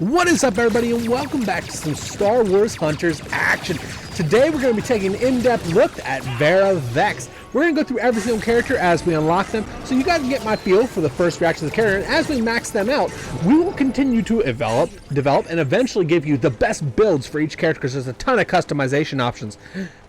What is up, everybody, and welcome back to some Star Wars Hunters action. Today we're going to be taking an in-depth look at Imara Vex. We're going to go through every single character as we unlock them, so you guys can get my feel for the first reaction of the character, and as we max them out, we will continue to develop, and eventually give you the best builds for each character, because there's a ton of customization options.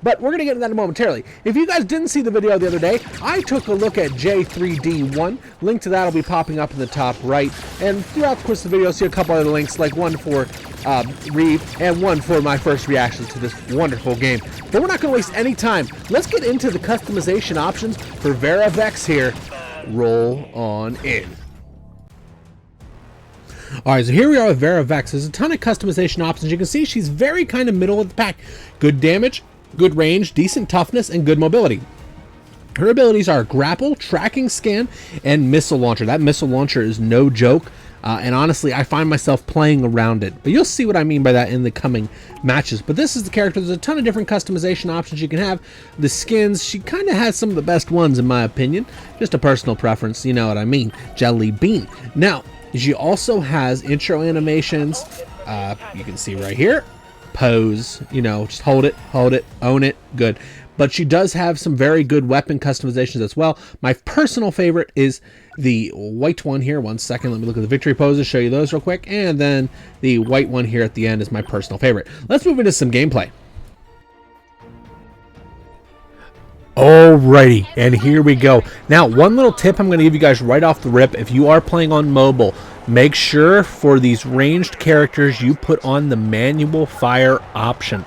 But we're going to get into that momentarily. If you guys didn't see the video the other day, I took a look at J3D1. Link to that will be popping up in the top right, and throughout the course of the video, you'll see a couple other links, like one for Reeve and one for my first reactions to this wonderful game. But we're not going to waste any time. Let's get into the customization options for Imara Vex here. Roll on in. Alright, so here we are with Imara Vex. There's a ton of customization options. You can see she's very kind of middle of the pack. Good damage, good range, decent toughness, and good mobility. Her abilities are grapple, tracking scan, and missile launcher. That missile launcher is no joke. And honestly, I find myself playing around it. But you'll see what I mean by that in the coming matches. But this is the character. There's a ton of different customization options you can have. The skins, she kind of has some of the best ones in my opinion. Just a personal preference, you know what I mean. Jelly bean. Now, she also has intro animations. You can see right here. Pose, you know, just hold it, own it, good. But she does have some very good weapon customizations as well. My personal favorite is the white one here. One second, let me look at the victory poses, show you those real quick. And then the white one here at the end is my personal favorite. Let's move into some gameplay. Alrighty, and here we go. Now, one little tip I'm going to give you guys right off the rip. If you are playing on mobile, make sure for these ranged characters you put on the manual fire option.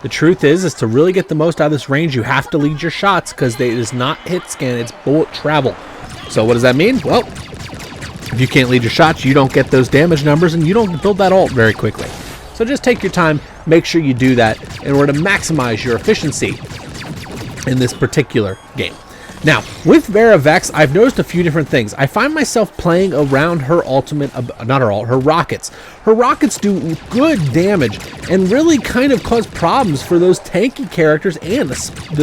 The truth is to really get the most out of this range, you have to lead your shots because it is not hit scan, it's bullet travel. So what does that mean? Well, if you can't lead your shots, you don't get those damage numbers and you don't build that ult very quickly. So just take your time, make sure you do that in order to maximize your efficiency in this particular game. Now, with Imara Vex, I've noticed a few different things. I find myself playing around her ultimate, her rockets. Her rockets do good damage and really kind of cause problems for those tanky characters and the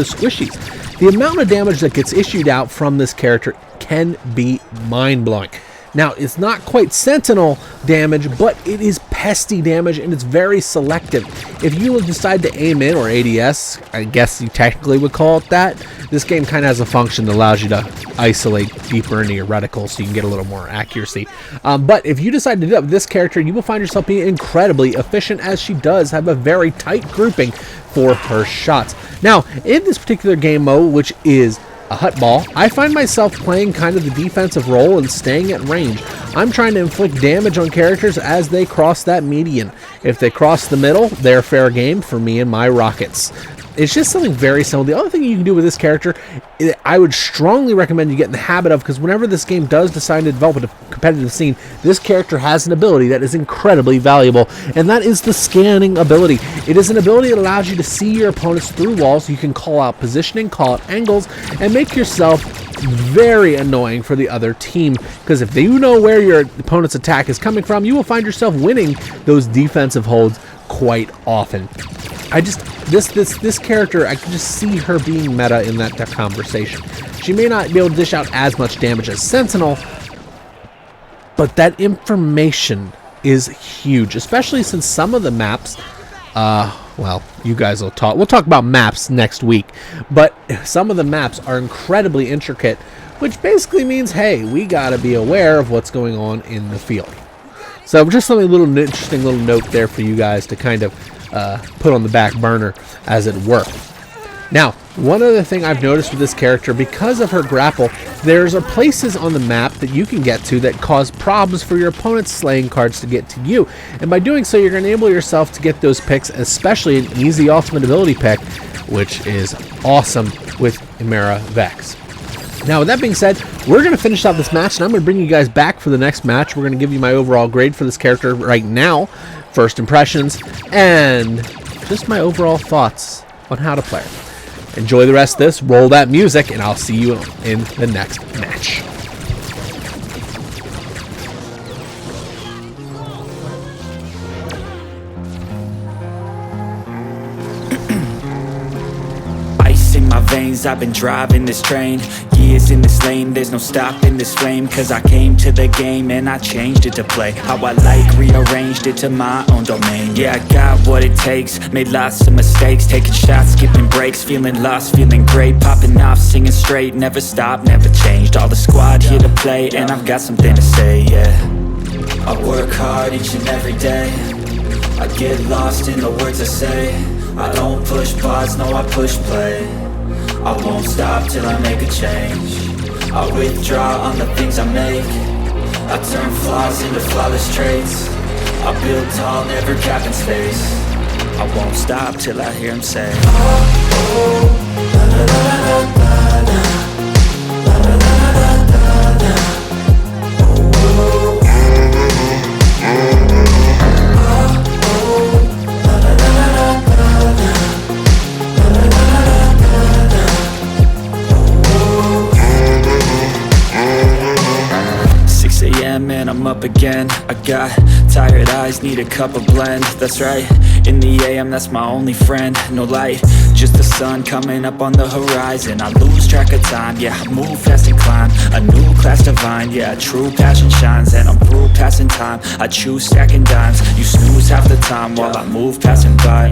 squishies. The amount of damage that gets issued out from this character can be mind-blowing. Now, it's not quite Sentinel damage, but it is pesty damage, and it's very selective. If you decide to aim in, or ADS, I guess you technically would call it that, this game kind of has a function that allows you to isolate deeper into your reticle so you can get a little more accuracy. But if you decide to do that with this character, you will find yourself being incredibly efficient, as she does have a very tight grouping for her shots. Now, in this particular game mode, which is a Hutt Ball, I find myself playing kind of the defensive role and staying at range. I'm trying to inflict damage on characters as they cross that median. If they cross the middle, they're fair game for me and my rockets. It's just something very simple. The other thing you can do with this character, I would strongly recommend you get in the habit of, because whenever this game does decide to develop a competitive scene, this character has an ability that is incredibly valuable, and that is the scanning ability. It is an ability that allows you to see your opponents through walls. You can call out positioning, call out angles, and make yourself very annoying for the other team, because if you know where your opponent's attack is coming from, you will find yourself winning those defensive holds quite often. This character, I can just see her being meta in that conversation. She may not be able to dish out as much damage as Sentinel, but that information is huge, especially since some of the maps, well, you guys will talk. We'll talk about maps next week, but some of the maps are incredibly intricate, which basically means, hey, we gotta be aware of what's going on in the field. So just something interesting little note there for you guys to kind of put on the back burner, as it were. Now, one other thing I've noticed with this character, because of her grapple, there's places on the map that you can get to that cause problems for your opponent's slaying cards to get to you. And by doing so, you're going to enable yourself to get those picks, especially an easy ultimate ability pick, which is awesome with Imara Vex. Now, with that being said, we're going to finish out this match, and I'm going to bring you guys back for the next match. We're going to give you my overall grade for this character right now, first impressions, and just my overall thoughts on how to play her. Enjoy the rest of this, roll that music, and I'll see you in the next match. Ice in my veins, I've been driving this train. Years always in this lane, there's no stopping this flame. Cause I came to the game and I changed it to play how I like, rearranged it to my own domain. Yeah, I got what it takes, made lots of mistakes, taking shots, skipping breaks, feeling lost, feeling great, popping off, singing straight, never stopped, never changed. All the squad here to play, and I've got something to say, yeah. I work hard each and every day, I get lost in the words I say. I don't push pause, no, I push play. I won't stop till I make a change. I withdraw on the things I make. I turn flaws into flawless traits. I build tall, never capping space. I won't stop till I hear him say, oh, oh, la, la, la, la, la, la, la, la, la, la, la, la. And I'm up again. I got tired eyes, need a cup of blend. That's right, in the AM, that's my only friend. No light, just the sun coming up on the horizon. I lose track of time, yeah, I move fast and climb a new class divine, yeah, true passion shines. And I'm through passing time, I choose stacking dimes. You snooze half the time while I move passing by.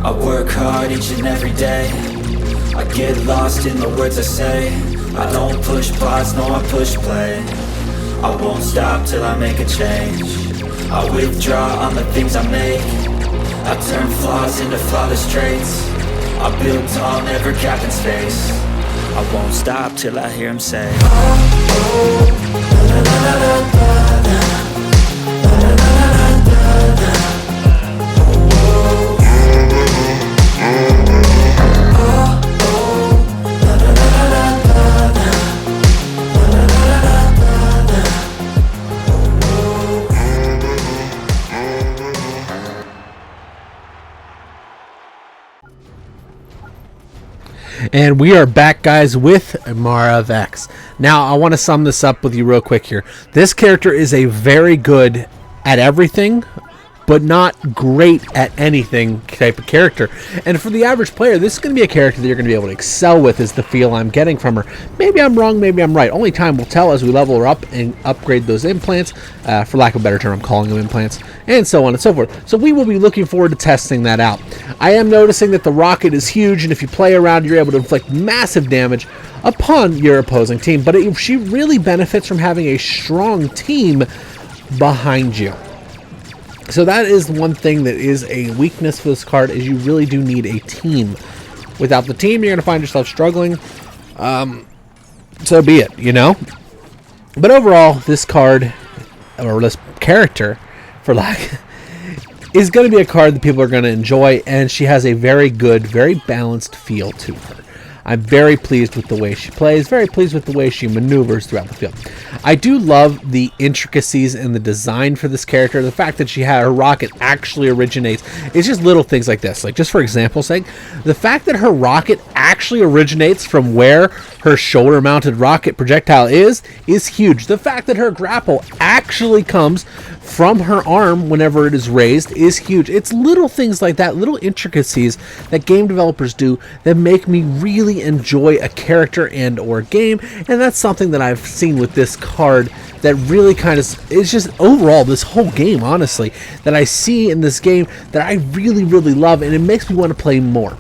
I work hard each and every day, I get lost in the words I say. I don't push pause, no, I push play. I won't stop till I make a change. I withdraw on the things I make. I turn flaws into flawless traits. I build tall, never capping space. I won't stop till I hear him say, oh, oh, la, la, la, la, la, la. And we are back, guys, with Imara Vex. Now, I want to sum this up with you real quick here. This character is a very good at everything, but not great at anything type of character. And for the average player, this is going to be a character that you're going to be able to excel with, is the feel I'm getting from her. Maybe I'm wrong, maybe I'm right. Only time will tell as we level her up and upgrade those implants. For lack of a better term, I'm calling them implants, and so on and so forth. So we will be looking forward to testing that out. I am noticing that the rocket is huge, and if you play around, you're able to inflict massive damage upon your opposing team. But she really benefits from having a strong team behind you. So that is one thing that is a weakness for this card, is you really do need a team. Without the team, you're going to find yourself struggling. So be it, you know? But overall, this card, or this character, for lack, is going to be a card that people are going to enjoy, and she has a very good, very balanced feel to her. I'm very pleased with the way she plays, very pleased with the way she maneuvers throughout the field. I do love the intricacies in the design for this character. The fact that her rocket actually originates, it's just little things like this. Like, just for example's sake, the fact that her rocket actually originates from where her shoulder-mounted rocket projectile is huge. The fact that her grapple actually comes from her arm whenever it is raised is huge. It's little things like that, little intricacies that game developers do that make me really enjoy a character and or game, and that's something that I've seen with this card that really kind of is just overall this whole game, honestly, that I see in this game that I really, really love, and it makes me want to play more.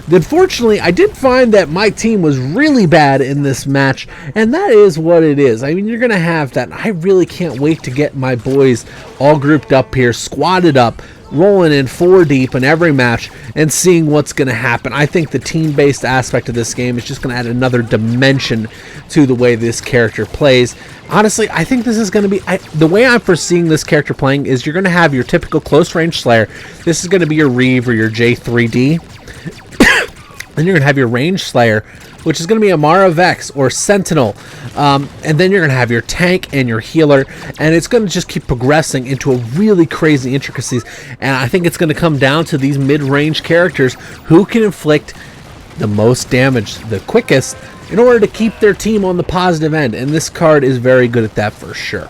Unfortunately, I did find that my team was really bad in this match, and that is what it is. I mean, you're going to have that. I really can't wait to get my boys all grouped up here, squatted up, rolling in 4 deep in every match, and seeing what's going to happen. I think the team-based aspect of this game is just going to add another dimension to the way this character plays. Honestly, I think this is going to be... the way I'm foreseeing this character playing is you're going to have your typical close-range Slayer. This is going to be your Reeve or your J3D. Then you're going to have your Range Slayer, which is going to be Imara Vex or Sentinel. And then you're going to have your tank and your healer, and it's going to just keep progressing into a really crazy intricacies. And I think it's going to come down to these mid-range characters who can inflict the most damage the quickest in order to keep their team on the positive end. And this card is very good at that for sure.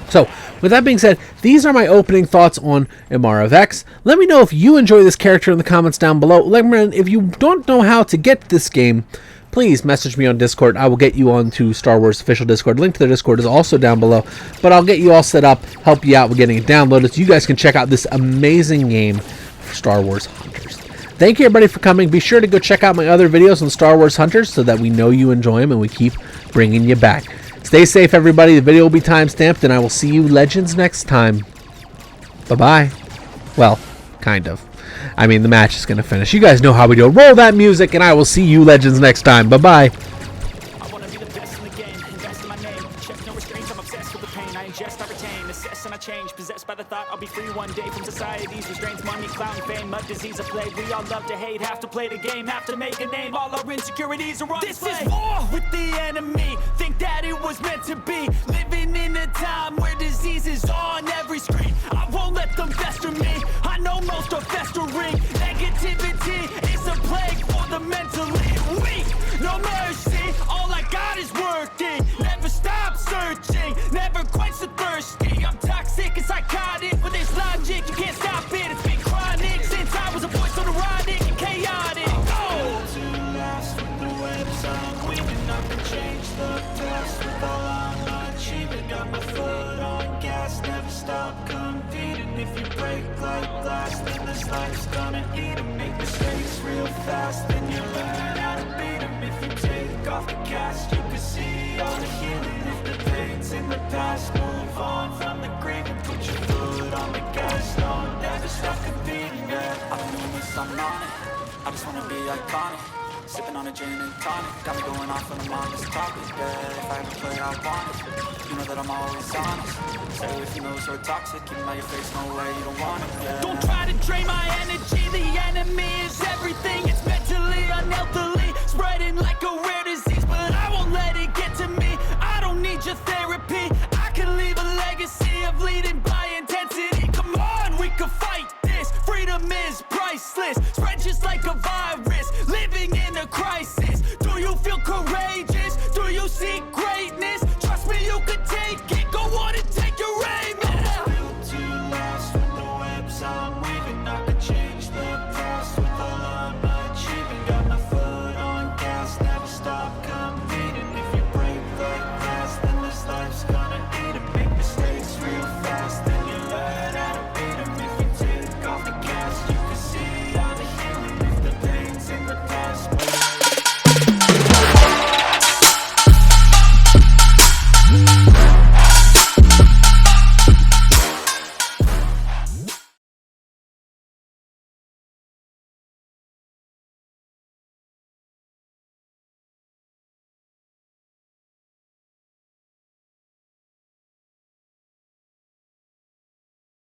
So, with that being said, these are my opening thoughts on Imara Vex. Let me know if you enjoy this character in the comments down below. Let me know if you don't know how to get this game, please message me on Discord. I will get you onto Star Wars official Discord. Link to the Discord is also down below. But I'll get you all set up, help you out with getting it downloaded, so you guys can check out this amazing game for Star Wars Hunters. Thank you everybody for coming. Be sure to go check out my other videos on Star Wars Hunters so that we know you enjoy them and we keep bringing you back. Stay safe, everybody. The video will be time-stamped, and I will see you Legends next time. Bye-bye. Well, kind of. I mean, the match is going to finish. You guys know how we do. Roll that music, and I will see you Legends next time. Bye-bye. I wanna be the best in the game, invest in my name. Check no restraints, I'm obsessed with the pain. I ingest, I retain, assess and I change. Possessed by the thought I'll be free one day from society's restraints. Money, clown, fame, mud, disease, a plague. We all love to hate, have to play the game, have to make a name. All our insecurities are on display. This is war with the enemy. Think that it was meant to be. Living in a time where disease is on every screen. I won't let them fester me. I know most are festering. Negativity is a plague for the mentally weak. No mercy, all I got is working. Never stop searching, never quench the thirsty. I'm toxic and psychotic, but there's logic, you can't stop it. It's been chronic since I was a boy, so neurotic and chaotic. Oh! To last with the webs I'm weaving up and change the past with all I'm achieving. Got my foot on gas, never stop competing. If you break like glass, then this life's gonna eat 'em. Make mistakes real fast, then you learn how to beat 'em. If you take off the cast, you can see all the healing. If the pain's in the past, move on from the grave and put your foot on the gas. No, never stop competing, yeah. I've been doing this, I'm on it. I just wanna be iconic. Sipping on a gin and tonic. Got me going off when I'm on this topic, yeah. If I ever play, I want it. You know that I'm always honest. Say if you know so toxic, keep them out your face, no way, you don't want it, yeah. Don't try to drain my energy. The enemy is everything. It's mentally, unhealthily, spreading like a rare disease. But I won't let it get to me. I don't need your therapy.